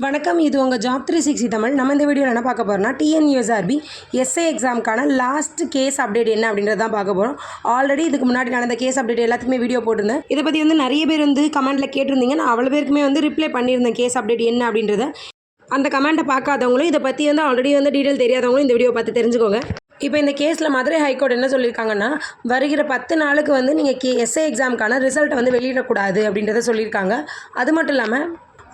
வணக்கம், இது உங்கள் ஜாப் 360 தமிழ். நம்ம இந்த வீடியோவில் என்ன பார்க்க போகிறோம்னா, டிஎன்யூஎஸ்ஆர்பி எஸ்ஏ எக்ஸாமுக்கான லாஸ்ட் கேஸ் அப்டேட் என்ன அப்படின்றத தான் பார்க்க போகிறோம். ஆல்ரெடி இதுக்கு முன்னாடி நடந்த கேஸ் அப்டேட் எல்லாத்துக்குமே வீடியோ போட்டிருந்தேன். இதை பற்றி நிறைய பேர் கமெண்ட்டில் கேட்டிருந்தீங்க. நான் அவ்வளோ பேருக்குமே ரிப்ளை பண்ணியிருந்தேன் கேஸ் அப்டேட் என்ன அப்படின்றத. அந்த கமெண்ட்டை பார்க்காதவங்களும் இதை பற்றி ஆல்ரெடி டீட்டெயில் தெரியாதவங்களும் இந்த வீடியோ பார்த்து தெரிஞ்சுக்கோங்க. இப்போ இந்த கேஸில் மதுரை ஹைகோர்ட் என்ன சொல்லியிருக்காங்கன்னா, வருகிற 10 நாளுக்கு நீங்கள் எஸ்ஏ எக்ஸாமுக்கான ரிசல்ட்டை வெளியிடக்கூடாது அப்படின்றத சொல்லியிருக்காங்க. அது மட்டும் இல்லாமல்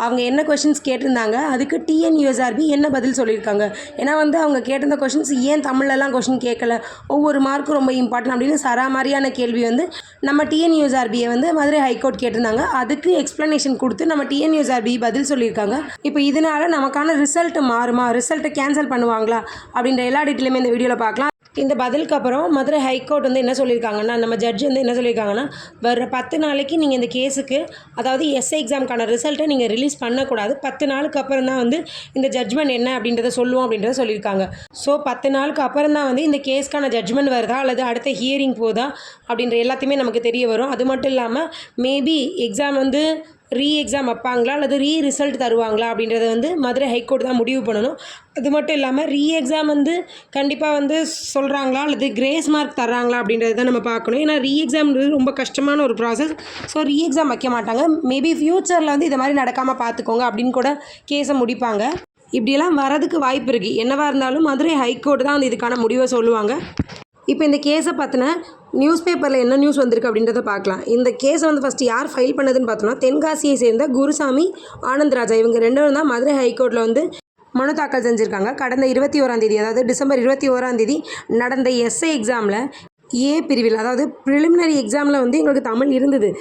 அவங்க என்ன கொஷின்ஸ் கேட்டிருந்தாங்க, அதுக்கு டிஎன்யூஎஸ்ஆர்பி என்ன பதில் சொல்லியிருக்காங்க. ஏன்னா அவங்க கேட்டிருந்த கொஷின்ஸ் ஏன் தமிழ்லலாம் கொஷின் கேட்கல, ஒவ்வொரு மார்க்கும் ரொம்ப இம்பார்ட்டன்ட் அப்படின்னு சராமாரியான கேள்வி நம்ம டிஎன்யூஎஸ்ஆர்பியை மதுரை ஹைகோர்ட் கேட்டிருந்தாங்க. அதுக்கு எக்ஸ்ப்ளனேஷன் கொடுத்து நம்ம டிஎன்யூஎஸ்ஆர்பி பதில் சொல்லியிருக்காங்க. இப்போ இதனால் நமக்கான ரிசல்ட் மாறுமா, ரிசல்ட்டை கேன்சல் பண்ணுவாங்களா அப்படின்ற எல்லா டீட்டெயிலுமே இந்த வீடியோவில் பார்க்கலாம். இந்த பதிலுக்கு அப்புறம் மதுரை ஹைகோர்ட் என்ன சொல்லியிருக்காங்கன்னா, நம்ம ஜட்ஜ் என்ன சொல்லியிருக்காங்கன்னா, வர 10 நாளைக்கு நீங்கள் இந்த கேஸுக்கு, அதாவது எஸ்ஏ எக்ஸாமுக்கான ரிசல்ட்டை நீங்கள் ரிலீஸ் பண்ணக்கூடாது. 10 நாளுக்கு அப்புறம் தான் இந்த ஜட்ஜ்மெண்ட் என்ன அப்படின்றத சொல்லுவோம் அப்படின்றத சொல்லியிருக்காங்க. ஸோ 10 நாளுக்கு அப்புறம் தான் இந்த கேஸ்க்கான ஜட்ஜ்மெண்ட் வருதா அல்லது அடுத்த ஹியரிங் போதா அப்படின்ற எல்லாத்தையுமே நமக்கு தெரிய வரும். அது மட்டும் இல்லாமல் மேபி எக்ஸாம் ரீ எக்ஸாம் வைப்பாங்களா அல்லது ரீ ரிசல்ட் தருவாங்களா அப்படின்றத மதுரை ஹைகோர்ட் தான் முடிவு பண்ணணும். அது மட்டும் இல்லாமல் ரீ எக்ஸாம் கண்டிப்பாக சொல்கிறாங்களா அல்லது கிரேஸ் மார்க் தர்றாங்களா அப்படின்றத தான் நம்ம பார்க்கணும். ஏன்னா ரீ எக்ஸாம் ரொம்ப கஷ்டமான ஒரு ப்ராசஸ். ஸோ ரீ எக்ஸாம் வைக்க மாட்டாங்க. மேபி ஃப்யூச்சரில் இதை மாதிரி நடக்காமல் பார்த்துக்கோங்க அப்படின்னு கூட கேஸை முடிப்பாங்க. இப்படியெல்லாம் வரதுக்கு வாய்ப்பு இருக்குது. என்னவாக இருந்தாலும் மதுரை ஹைகோர்ட் தான் இதுக்கான முடிவை சொல்லுவாங்க. இப்போ இந்த கேஸை பார்த்தினா நியூஸ் பேப்பரில் என்ன நியூஸ் வந்திருக்கு அப்படின்றத பார்க்கலாம். இந்த கேஸை ஃபஸ்ட்டு யார் ஃபைல் பண்ணதுன்னு பார்த்தோம்னா, தென்காசியை சேர்ந்த குருசாமி, ஆனந்த்ராஜா, இவங்க 2 பேரும் தான் மதுரை ஹைகோர்ட்டில் மனு தாக்கல் செஞ்சுருக்காங்க. கடந்த 21ஆம் தேதி, அதாவது டிசம்பர் 21ஆம் தேதி நடந்த எஸ்ஏ எக்ஸாமில் ஏ பிரிவில், அதாவது ப்ரிலிமினரி எக்ஸாமில் எங்களுக்கு தமிழ் இருந்தது.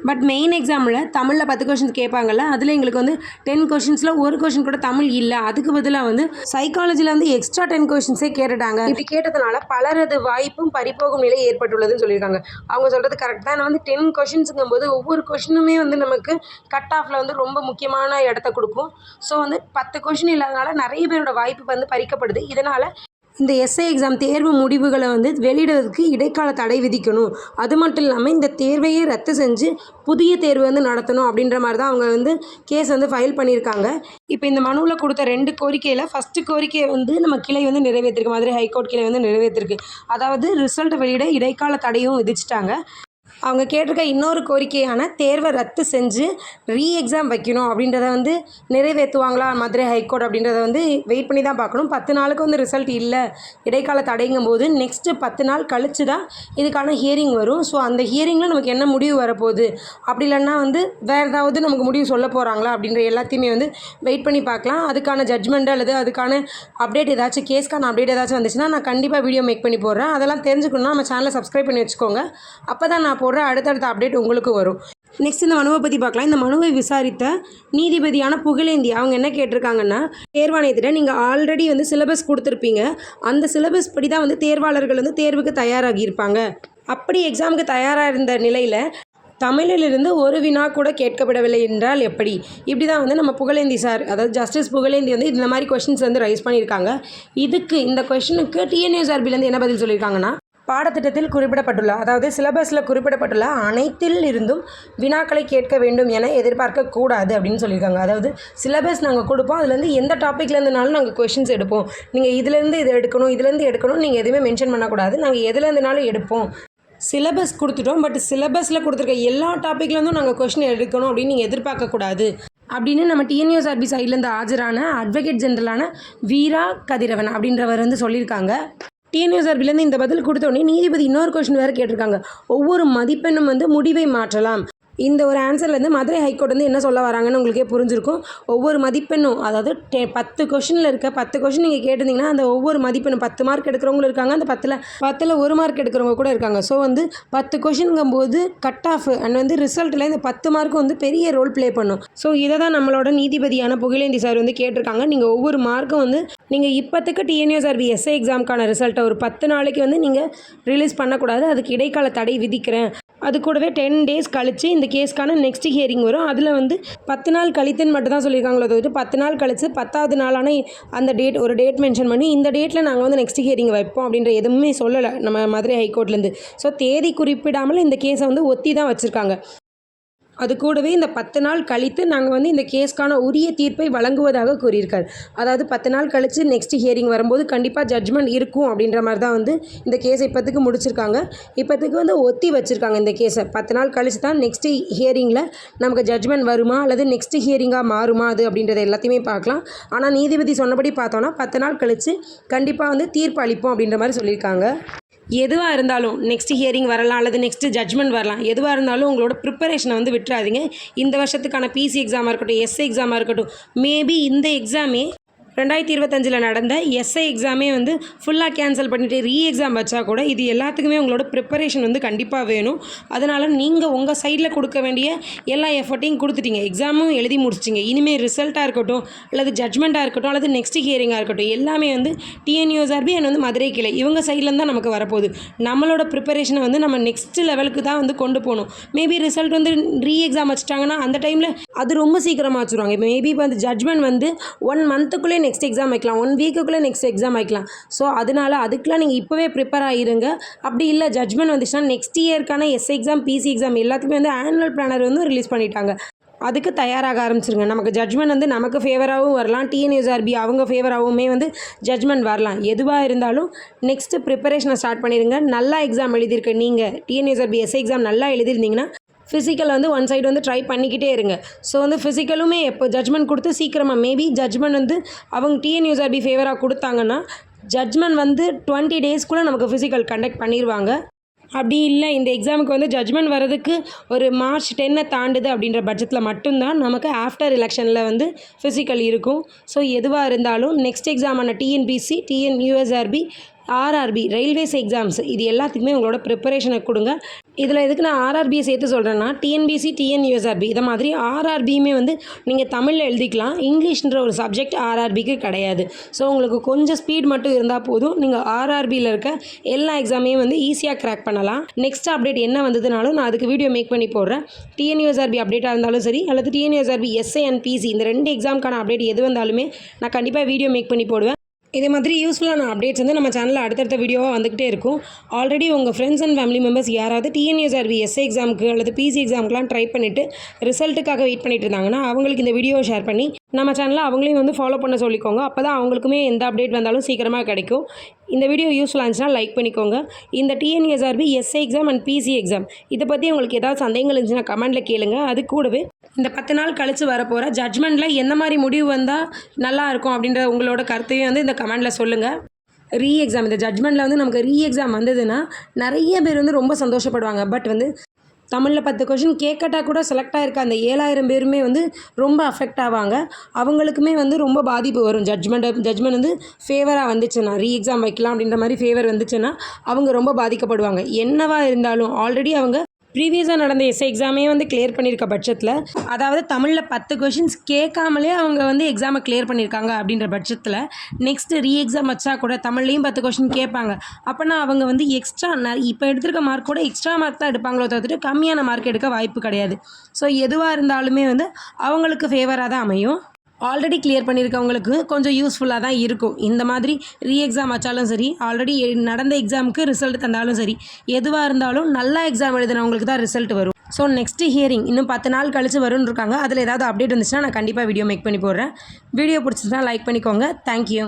பட் மெயின் எக்ஸாமில் தமிழில் 10 கொஷின்ஸ் கேட்பாங்கல்ல, அதில் எங்களுக்கு 10 கொஷின்ஸில் ஒரு கொஷின் கூட தமிழ் இல்லை. அதுக்கு பதிலாக சைக்காலஜியில் எக்ஸ்ட்ரா 10 கொஷின்ஸே கேட்டுட்டாங்க. இப்படி கேட்டதுனால பலரது வாய்ப்பும் பறிப்போகும் நிலை ஏற்பட்டுள்ளதுன்னு சொல்லியிருக்காங்க. அவங்க சொல்கிறது கரெக்ட் தான். 10 கொஷின்ஸுங்கும் போது ஒவ்வொரு கொஷினுமே நமக்கு கட் ஆஃபில் ரொம்ப முக்கியமான இடத்த கொடுக்கும். ஸோ 10 கொஷின் இல்லாதனால நிறைய பேரோட வாய்ப்பு பறிக்கப்படுது. இதனால் இந்த எஸ்ஏ எக்ஸாம் தேர்வு முடிவுகளை வெளியிடுவதற்கு இடைக்கால தடை விதிக்கணும். அது மட்டும் இல்லாமல் இந்த தேர்வையே ரத்து செஞ்சு புதிய தேர்வு நடத்தணும் அப்படின்ற மாதிரி தான் அவங்க கேஸ் ஃபைல் பண்ணியிருக்காங்க. இப்போ இந்த மனுவில் கொடுத்த 2 கோரிக்கையில் ஃபஸ்ட்டு கோரிக்கையை நம்ம கிளை நிறைவேற்றிருக்கு. மதுரை ஹைகோர்ட் கிளை நிறைவேற்றிருக்கு. அதாவது ரிசல்ட் வெளியிட இடைக்கால தடையும் விதிச்சிட்டாங்க. அவங்க கேட்டிருக்க இன்னொரு கோரிக்கையான தேர்வை ரத்து செஞ்சு ரீ எக்ஸாம் வைக்கணும் அப்படின்றத நிறைவேற்றுவாங்களா மதுரை ஹைகோர்ட் அப்படின்றத வெயிட் பண்ணி தான் பார்க்கணும். 10 நாளுக்கு ரிசல்ட் இல்லை, இடைக்கால தடைங்கும் போது நெக்ஸ்ட்டு 10 நாள் கழித்து தான் இதுக்கான ஹியரிங் வரும். ஸோ அந்த ஹியரிங்கில் நமக்கு என்ன முடிவு வரப்போகுது, அப்படி இல்லைன்னா வேறு ஏதாவது நமக்கு முடிவு சொல்ல போகிறாங்களா அப்படின்ற எல்லாத்தையுமே வெயிட் பண்ணி பார்க்கலாம். அதுக்கான ஜட்ஜ்மெண்ட் அல்லது அதுக்கான அப்டேட் ஏதாச்சும், கேஸ்க்கான அப்டேட் ஏதாச்சும் வந்துச்சுன்னா நான் கண்டிப்பாக வீடியோ மேக் பண்ணி போடுறேன். அதெல்லாம் தெரிஞ்சுக்கணுன்னா நம்ம சேனலை சப்ஸ்கிரைப் பண்ணி வச்சுக்கோங்க. அப்போ தான் நான் அடுத்தடுத்த அப்டேட் உங்களுக்கு வரும். நெக்ஸ்ட் இந்த மனுவை பற்றி பார்க்கலாம். இந்த மனுவை விசாரித்த நீதிபதியான புகழேந்தி அவங்க என்ன கேட்டிருக்காங்கன்னா, தேர்வாணையத்திட்ட நீங்கள் ஆல்ரெடி சிலபஸ் கொடுத்துருப்பீங்க. அந்த சிலபஸ் படி தான் தேர்வாளர்கள் தேர்வுக்கு தயாராகி இருப்பாங்க. அப்படி எக்ஸாமுக்கு தயாராக இருந்த நிலையில் தமிழிலிருந்து ஒரு வினா கூட கேட்கப்படவில்லை என்றால் எப்படி? இப்படி தான் நம்ம புகழேந்தி சார், அதாவது ஜஸ்டிஸ் புகழேந்தி இந்த மாதிரி கொஷின்ஸ் ரைஸ் பண்ணியிருக்காங்க. இதுக்கு இந்த கொஷினுக்கு டிஎன்யூஎஸ்ஆர்பிலேருந்து என்ன பதில் சொல்லியிருக்காங்கன்னா, பாடத்திட்டத்தில் குறிப்பிடப்பட்டுள்ள, அதாவது சிலபஸில் குறிப்பிடப்பட்டுள்ள அனைத்தில் இருந்தும் வினாக்களை கேட்க வேண்டும் என எதிர்பார்க்கக்கூடாது அப்படின்னு சொல்லியிருக்காங்க. அதாவது சிலபஸ் நாங்கள் கொடுப்போம், அதுலேருந்து எந்த டாப்பிக்லேருந்துனாலும் நாங்கள் கொஷின்ஸ் எடுப்போம். நீங்கள் இதுலேருந்து இது எடுக்கணும், இதுலேருந்து எடுக்கணும், நீங்கள் எதுவுமே மென்ஷன் பண்ணக்கூடாது. நாங்கள் எதுலேருந்துனாலும் எடுப்போம். சிலபஸ் கொடுத்துட்டோம், பட் சிலபஸில் கொடுத்துருக்க எல்லா டாப்பிக்லேருந்தும் நாங்கள் கொஷின் எடுக்கணும் அப்படின்னு நீங்கள் எதிர்பார்க்கக்கூடாது அப்படின்னு நம்ம டிஎன்யூஎஸ்ஆர்பி சைட்லேருந்து ஆஜரான அட்வொகேட் ஜெனரலான வீரா கதிரவன் அப்படின்றவர் சொல்லியிருக்காங்க. டிஎன்யூஎஸ்ஆர்பிலேருந்து இந்த பதில் கொடுத்தோடனே நீதிபதி இன்னொரு கொஷின் வேறு கேட்டிருக்காங்க. ஒவ்வொரு மதிப்பெண்ணும் முடிவை மாற்றலாம். இந்த ஒரு ஆன்சர்லேருந்து மதுரை ஹைகோர்ட் என்ன சொல்ல வராங்கன்னு உங்களுக்கே புரிஞ்சிருக்கும். ஒவ்வொரு மதிப்பெண்ணும், அதாவது 10 கொஷினில் இருக்க 10 கொஷின் நீங்கள் கேட்டிருந்தீங்கன்னா அந்த ஒவ்வொரு மதிப்பெண்ணும் 10 மார்க் எடுக்கிறவங்களும் இருக்காங்க, அந்த 10ல் 1 மார்க் எடுக்கிறவங்க கூட இருக்காங்க. ஸோ 10 கொஷின்ங்கும்போது கட் ஆஃப் அண்ட் ரிசல்ட்டில் இந்த 10 மார்க்கும் பெரிய ரோல் ப்ளே பண்ணும். ஸோ இதை தான் நம்மளோட நீதிபதியான புகழேந்தி சார் கேட்டிருக்காங்க. நீங்கள் ஒவ்வொரு மார்க்கும் நீங்கள் இப்போத்துக்கு டிஎன்யூஎஸ்ஆர்பி எஸ்ஏ எக்ஸாமுக்கான ரிசல்ட்டை ஒரு 10 நாளைக்கு நீங்கள் ரிலீஸ் பண்ணக்கூடாது, அதுக்கு இடைக்கால தடை விதிக்கிறேன். அது கூடவே 10 டேஸ் கழித்து இந்த கேஸ்க்கான நெக்ஸ்ட் ஹியரிங் வரும். அதில் 10 நாள் கழித்துன்னு மட்டும் தான் சொல்லியிருக்காங்களோ தவிர்த்து 10 நாள் கழித்து 10வது நாளான அந்த ஒரு டேட் மென்ஷன் பண்ணி இந்த டேட்டில் நாங்கள் நெக்ஸ்ட் ஹியரிங் வைப்போம் அப்படின்ற எதுவுமே சொல்லலை நம்ம மதுரை ஹைகோர்ட்லேருந்து. ஸோ தேதி குறிப்பிடாமல் இந்த கேஸை ஒத்தி தான் வச்சுருக்காங்க. அது கூடவே இந்த 10 நாள் கழித்து நாங்கள் வந்து இந்த கேஸ்க்கான உரிய தீர்ப்பை வழங்குவதாக கூறியிருக்கார். அதாவது 10 நாள் கழித்து நெக்ஸ்ட் ஹியரிங் வரும்போது கண்டிப்பாக ஜட்ஜ்மெண்ட் இருக்கும் அப்படின்ற மாதிரி தான் வந்து இந்த கேஸை இப்போத்துக்கு முடிச்சிருக்காங்க. இப்போத்துக்கு வந்து ஒத்தி வச்சுருக்காங்க இந்த கேஸை. 10 நாள் கழித்து தான் நெக்ஸ்ட் ஹியரிங்கில் நமக்கு ஜட்ஜ்மெண்ட் வருமா அல்லது நெக்ஸ்ட் ஹியரிங்காக மாறுமா அது அப்படின்றத எல்லாத்தையுமே பார்க்கலாம். ஆனால் நீதிபதி சொன்னபடி பார்த்தோன்னா 10 நாள் கழித்து கண்டிப்பாக வந்து தீர்ப்பு அளிப்போம் அப்படின்ற மாதிரி சொல்லியிருக்காங்க. எதுவாக இருந்தாலும் நெக்ஸ்ட் ஹியரிங் வரலாம் அல்லது நெக்ஸ்ட் ஜட்ஜ்மெண்ட் வரலாம். எதுவாக இருந்தாலும் உங்களோட ப்ரிப்பரேஷனை வந்து விட்டுறாதீங்க. இந்த வருஷத்துக்கான பிசி எக்ஸாமாக இருக்கட்டும், எஸ்ஐ எக்ஸாமாக இருக்கட்டும், மேபி இந்த எக்ஸாமே 2025 நடந்த எஸ்ஐ எக்ஸாமே வந்து ஃபுல்லாக கேன்சல் பண்ணிவிட்டு எக்ஸாம் வச்சா கூட இது எல்லாத்துக்குமே உங்களோட ப்ரிப்பரேஷன் வந்து கண்டிப்பாக வேணும். அதனால் நீங்கள் உங்கள் சைடில் கொடுக்க வேண்டிய எல்லா எஃபர்ட்டையும் கொடுத்துட்டீங்க. எக்ஸாமும் எழுதி முடிச்சிட்டிங்க. இனிமேல் ரிசல்ட்டாக இருக்கட்டும் அல்லது ஜட்ஜ்மெண்ட்டாக இருக்கட்டும் அல்லது நெக்ஸ்ட் ஹியரிங்காக இருக்கட்டும் எல்லாமே வந்து டிஎன்யூஎஸ்ஆர்பி அண்ட் வந்து மதுரை கிளை இவங்க சைட்லேருந்து தான் நமக்கு வரப்போகுது. நம்மளோட ப்ரிப்பரேஷனை வந்து நம்ம நெக்ஸ்ட் லெவலுக்கு தான் வந்து கொண்டு போகணும். மேபி ரிசல்ட் வந்து எக்ஸாம் வச்சுட்டாங்கன்னா அந்த டைமில் அது ரொம்ப சீக்கிரமாக வச்சுருவாங்க. மேபி இப்போ வந்து ஜட்ஜ்மெண்ட் வந்து 1 மந்த்துக்குள்ளே நெக்ஸ்ட் எக்ஸாம் வைக்கலாம், 1 வீக்குக்குள்ளே நெக்ஸ்ட் எக்ஸாம் வைக்கலாம். ஸோ அதனால் அதுக்கெலாம் நீங்கள் இப்போவே ப்ரிப்பேர் ஆகிருங்க. அப்படி இல்லை ஜட்ஜ்மெண்ட் வந்துச்சுன்னா நெக்ஸ்ட் இயர்க்கான எஸ்ஐ எக்ஸாம், பிசி எக்ஸாம் எல்லாத்துக்குமே வந்து ஆனுவல் பிளானர் வந்து ரிலீஸ் பண்ணிட்டாங்க. அதுக்கு தயாராக ஆரம்பிச்சிருங்க. நமக்கு ஜட்ஜ்மெண்ட் வந்து நமக்கு ஃபேவராகவும் வரலாம், டிஎன்யூஎஸ்ஆர்பி அவங்க ஃபேவராகவுமே வந்து ஜட்ஜ்மெண்ட் வரலாம். எதுவாக இருந்தாலும் நெக்ஸ்ட்டு ப்ரிப்பரேஷனை ஸ்டார்ட் பண்ணிடுங்க. நல்லா எக்ஸாம் எழுதியிருக்க நீங்கள் டிஎன்யூஎஸ்ஆர்பி எஸ்ஐ எக்ஸாம் நல்லா எழுதியிருந்தீங்கன்னா ஃபிசிக்கல் வந்து ஒன் சைடு வந்து ட்ரை பண்ணிக்கிட்டே இருங்க. ஸோ வந்து ஃபிசிக்கலுமே எப்போ ஜட்ஜ்மெண்ட் கொடுத்து சீக்கிரமாக மேபி ஜட்ஜ்மெண்ட் வந்து அவங்க டிஎன்யூஎஸ்ஆர்பி ஃபேவராக கொடுத்தாங்கன்னா ஜட்ஜ்மெண்ட் வந்து 20 டேஸ்க்குள்ளே நமக்கு ஃபிசிக்கல் கண்டக்ட் பண்ணிடுவாங்க. அப்படி இல்லை இந்த எக்ஸாமுக்கு வந்து ஜட்ஜ்மெண்ட் வரதுக்கு ஒரு மார்ச் 10 தாண்டுது அப்படின்ற பட்சத்தில் மட்டும்தான் நமக்கு ஆஃப்டர் எலெக்ஷனில் வந்து ஃபிசிக்கல் இருக்கும். ஸோ எதுவாக இருந்தாலும் நெக்ஸ்ட் எக்ஸாமான TNPSC, TNUSRB, RRB, railways exams இது எல்லாத்துக்குமே உங்களோட ப்ரிப்பரேஷனை கொடுங்க. இதில் எதுக்கு நான் ஆர்ஆர்பியை சேர்த்து சொல்கிறேன்னா டிஎன்பிசி, டிஎன்யூஎஸ்ஆர்பி இதை மாதிரி ஆர்ஆர்பியுமே வந்து நீங்கள் தமிழில் எழுதிக்கலாம். இங்கிலீஷ்ன்ற ஒரு சப்ஜெக்ட் ஆர்ஆர்பிக்கு கிடையாது. ஸோ உங்களுக்கு கொஞ்சம் ஸ்பீட் மட்டும் இருந்தால் போதும், நீங்கள் ஆர்ஆர்பியில் இருக்க எல்லா எக்ஸாமையும் வந்து ஈஸியாக கிராக் பண்ணலாம். நெக்ஸ்ட் அப்டேட் என்ன வந்ததுனாலும் நான் அதுக்கு வீடியோ மேக் பண்ணி போடுறேன். டிஎன்யூஎஸ்ஆர்பி அப்டேட்டாக இருந்தாலும் சரி அல்லது டிஎன்யூஎஸ்ஆர்பி எஸ்ஐ அண்ட் பிசி இந்த 2 எக்ஸாமுக்கான அப்டேட் எது வந்தாலுமே நான் கண்டிப்பாக வீடியோ மேக் பண்ணி போடுவேன். இதே மாதிரி யூஸ்ஃபுல்லான அப்டேட்ஸ் வந்து நம்ம சேனலில் அடுத்தடுத்த வீடியோவாக வந்துக்கிட்டே இருக்கும். ஆல்ரெடி உங்கள் ஃப்ரெண்ட்ஸ் அண்ட் ஃபேமிலி மெம்பர்ஸ் யாராவது டிஎன்யூஎஸ்ஆர்பி எஸ்ஐ எக்ஸாமுக்கு அல்லது பிசி எக்ஸாமுக்குலாம் ட்ரை பண்ணிவிட்டு ரிசல்ட்டுக்காக வெயிட் பண்ணிட்டு இருந்தாங்கன்னா அவங்களுக்கு இந்த வீடியோவை ஷேர் பண்ணி நம்ம சேனலில் அவங்களையும் வந்து ஃபாலோ பண்ண சொல்லிக்கோங்க. அப்போ தான் அவங்களுக்குமே எந்த அப்டேட் வந்தாலும் சீக்கிரமாக கிடைக்கும். இந்த வீடியோ யூஸ்ஃபுல்லாக இருந்துச்சுன்னா லைக் பண்ணிக்கோங்க. இந்த TNUSRB SI exam and PC exam இதை பற்றி உங்களுக்கு ஏதாவது சந்தேகங்கள் இருந்துச்சுன்னா கமெண்ட்டில் கேளுங்க. அது கூடவே இந்த 10 நாள் கழித்து வரப்போகிற ஜட்ஜ்மெண்ட்டில் எந்த மாதிரி முடிவு வந்தால் நல்லாயிருக்கும் அப்படின்ற உங்களோட கருத்தையும் வந்து இந்த கமெண்ட்டில் சொல்லுங்கள். எக்ஸாம் இந்த ஜட்ஜ்மெண்ட்டில் வந்து நமக்கு எக்ஸாம் வந்ததுன்னா நிறைய பேர் வந்து ரொம்ப சந்தோஷப்படுவாங்க. பட் வந்து தமிழில் 10 கொஷின் கேட்கட்டால் கூட செலக்ட் ஆகிருக்க அந்த 7000 பேருமே வந்து ரொம்ப அஃபெக்ட் ஆவாங்க. அவங்களுக்குமே வந்து ரொம்ப பாதிப்பு வரும். ஜட்ஜ்மெண்ட் வந்து ஃபேவராக வந்துச்சுன்னா எக்ஸாம் வைக்கலாம் அப்படின்ற மாதிரி ஃபேவர் வந்துச்சுன்னா அவங்க ரொம்ப பாதிக்கப்படுவாங்க. என்னவா இருந்தாலும் ஆல்ரெடி அவங்க ப்ரீவியஸாக நடந்த எஸ்ஐ எக்ஸாமே வந்து கிளியர் பண்ணியிருக்க பட்சத்தில், அதாவது தமிழில் 10 கொஷின்ஸ் கேட்காமலே அவங்க வந்து எக்ஸாமை கிளியர் பண்ணியிருக்காங்க அப்படின்ற பட்சத்தில் நெக்ஸ்ட்டு எக்ஸாம் வச்சா கூட தமிழ்லேயும் 10 கொஷின் கேட்பாங்க. அப்போனா அவங்க வந்து எக்ஸ்ட்ரா இப்போ எடுத்திருக்க மார்க் கூட எக்ஸ்ட்ரா மார்க் தான் எடுப்பாங்களோ தவிர்த்துட்டு கம்மியான மார்க் எடுக்க வாய்ப்பு கிடையாது. ஸோ எதுவாக இருந்தாலுமே வந்து அவங்களுக்கு ஃபேவராக தான் அமையும். ஆல்ரெடி கிளியர் பண்ணியிருக்கவங்களுக்கு கொஞ்சம் யூஸ்ஃபுல்லாக தான் இருக்கும். இந்த மாதிரி எக்ஸாம் வச்சாலும் சரி, ஆல்ரெடி நடந்த எக்ஸாமுக்கு ரிசல்ட் தந்தாலும் சரி, எதுவாக இருந்தாலும் நல்லா எக்ஸாம் எழுதினவங்களுக்கு தான் ரிசல்ட் வரும். ஸோ நெக்ஸ்ட்டு ஹியரிங் இன்னும் 10 நாள் கழித்து வரும்னு இருக்காங்க. அதில் ஏதாவது அப்டேட் இருந்துச்சுன்னா நான் கண்டிப்பாக வீடியோ மேக் பண்ணி போடுறேன். வீடியோ பிடிச்சிருந்தா லைக் பண்ணிக்கோங்க. தேங்க்யூ.